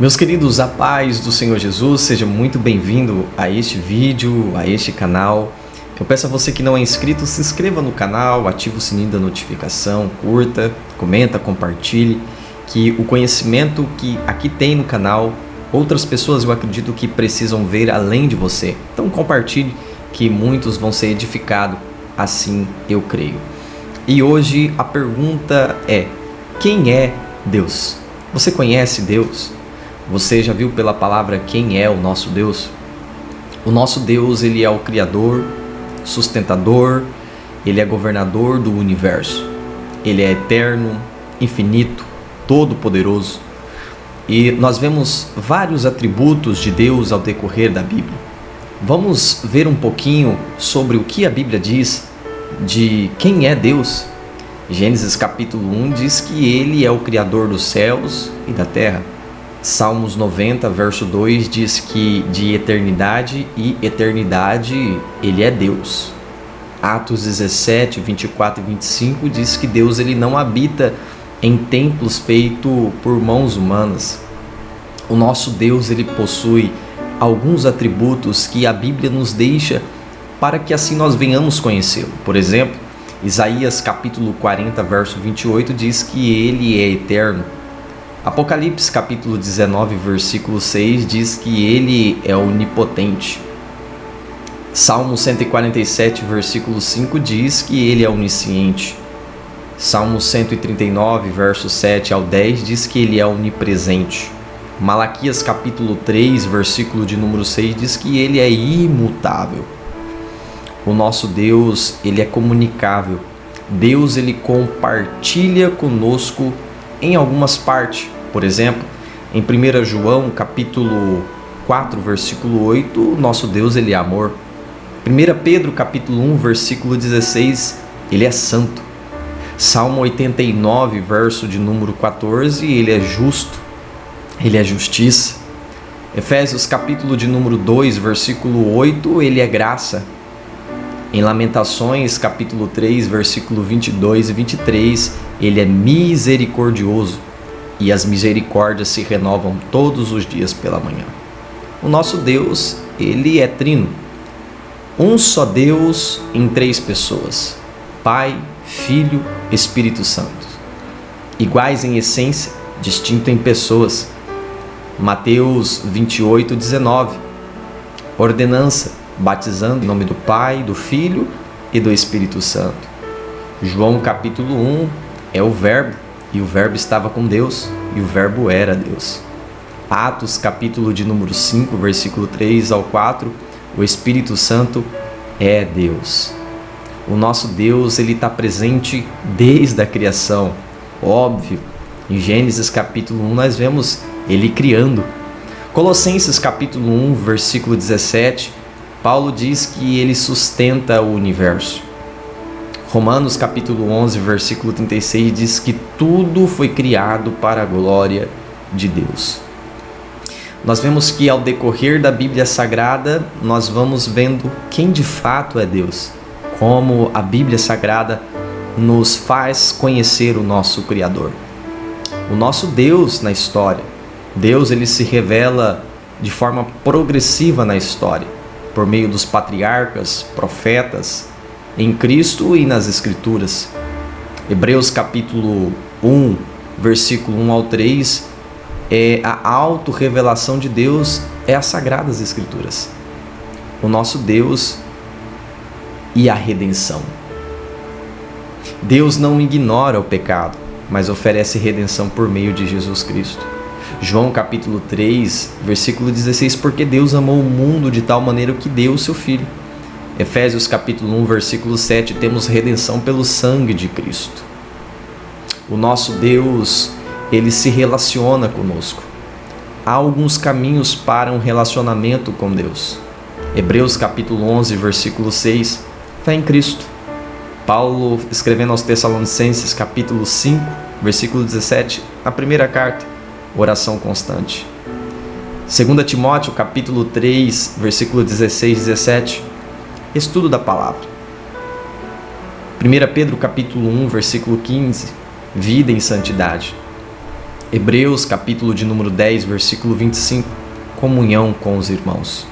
Meus queridos, a paz do Senhor Jesus, seja muito bem-vindo a este vídeo, a este canal. Eu peço a você que não é inscrito, se inscreva no canal, ative o sininho da notificação, curta, comenta, compartilhe, que o conhecimento que aqui tem no canal, outras pessoas eu acredito que precisam ver além de você. Então compartilhe, que muitos vão ser edificados, assim eu creio. E hoje a pergunta é: quem é Deus? Você conhece Deus? Você já viu pela palavra quem é o nosso Deus? O nosso Deus, ele é o Criador, sustentador, ele é governador do universo. Ele é eterno, infinito, todo-poderoso. E nós vemos vários atributos de Deus ao decorrer da Bíblia. Vamos ver um pouquinho sobre o que a Bíblia diz de quem é Deus. Gênesis capítulo 1 diz que ele é o Criador dos céus e da terra. Salmos 90, verso 2 diz que de eternidade e eternidade ele é Deus. Atos 17, 24 e 25 diz que Deus ele não habita em templos feitos por mãos humanas. O nosso Deus ele possui alguns atributos que a Bíblia nos deixa para que assim nós venhamos conhecê-lo. Por exemplo, Isaías capítulo 40, verso 28 diz que ele é eterno. Apocalipse capítulo 19, versículo 6 diz que ele é onipotente. Salmo 147, versículo 5 diz que ele é onisciente. Salmo 139, verso 7 ao 10 diz que ele é onipresente. Malaquias capítulo 3, versículo de número 6 diz que ele é imutável. O nosso Deus, ele é comunicável. Deus, ele compartilha conosco em algumas partes. Por exemplo, em 1 João capítulo 4, versículo 8, nosso Deus ele é amor. 1 Pedro capítulo 1, versículo 16, ele é santo. Salmo 89, verso de número 14, ele é justo, ele é justiça. Efésios capítulo de número 2, versículo 8, ele é graça. Em Lamentações capítulo 3, versículo 22 e 23, ele é misericordioso e as misericórdias se renovam todos os dias pela manhã. O nosso Deus, ele é trino. Um só Deus em três pessoas: Pai, Filho, Espírito Santo. Iguais em essência, distinto em pessoas. Mateus 28, 19. Ordenança, batizando em nome do Pai, do Filho e do Espírito Santo. João capítulo 1 é o Verbo, e o Verbo estava com Deus, e o Verbo era Deus. Atos capítulo de número 5, versículo 3 ao 4, o Espírito Santo é Deus. O nosso Deus, ele está presente desde a criação. Óbvio, em Gênesis capítulo 1 nós vemos ele criando. Colossenses capítulo 1, versículo 17, Paulo diz que ele sustenta o universo. Romanos capítulo 11, versículo 36 diz que tudo foi criado para a glória de Deus. Nós vemos que ao decorrer da Bíblia Sagrada, nós vamos vendo quem de fato é Deus. Como a Bíblia Sagrada nos faz conhecer o nosso Criador. O nosso Deus na história. Deus ele se revela de forma progressiva na história, por meio dos patriarcas, profetas, em Cristo e nas Escrituras. Hebreus capítulo 1, versículo 1 ao 3, é a auto-revelação de Deus, é as Sagradas Escrituras. O nosso Deus e a redenção. Deus não ignora o pecado, mas oferece redenção por meio de Jesus Cristo. João capítulo 3, versículo 16, porque Deus amou o mundo de tal maneira que deu o seu Filho. Efésios capítulo 1, versículo 7, temos redenção pelo sangue de Cristo. O nosso Deus, ele se relaciona conosco. Há alguns caminhos para um relacionamento com Deus. Hebreus capítulo 11, versículo 6, fé em Cristo. Paulo, escrevendo aos Tessalonicenses capítulo 5, versículo 17, na primeira carta, oração constante. 2 Timóteo capítulo 3, versículo 16 e 17, estudo da palavra. 1 Pedro capítulo 1, versículo 15, vida em santidade. Hebreus, capítulo de número 10, versículo 25, comunhão com os irmãos.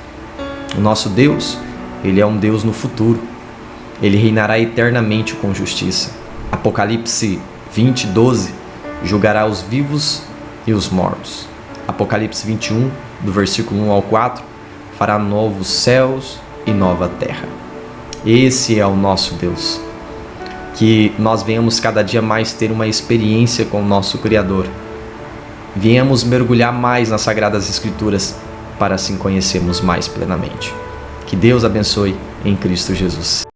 O nosso Deus, Ele é um Deus no futuro. Ele reinará eternamente com justiça. Apocalipse 20, 12, julgará os vivos e os mortos. Apocalipse 21, do versículo 1 ao 4, fará novos céus e nova terra. Esse é o nosso Deus. Que nós venhamos cada dia mais ter uma experiência com o nosso Criador. Venhamos mergulhar mais nas Sagradas Escrituras para assim conhecermos mais plenamente. Que Deus abençoe em Cristo Jesus.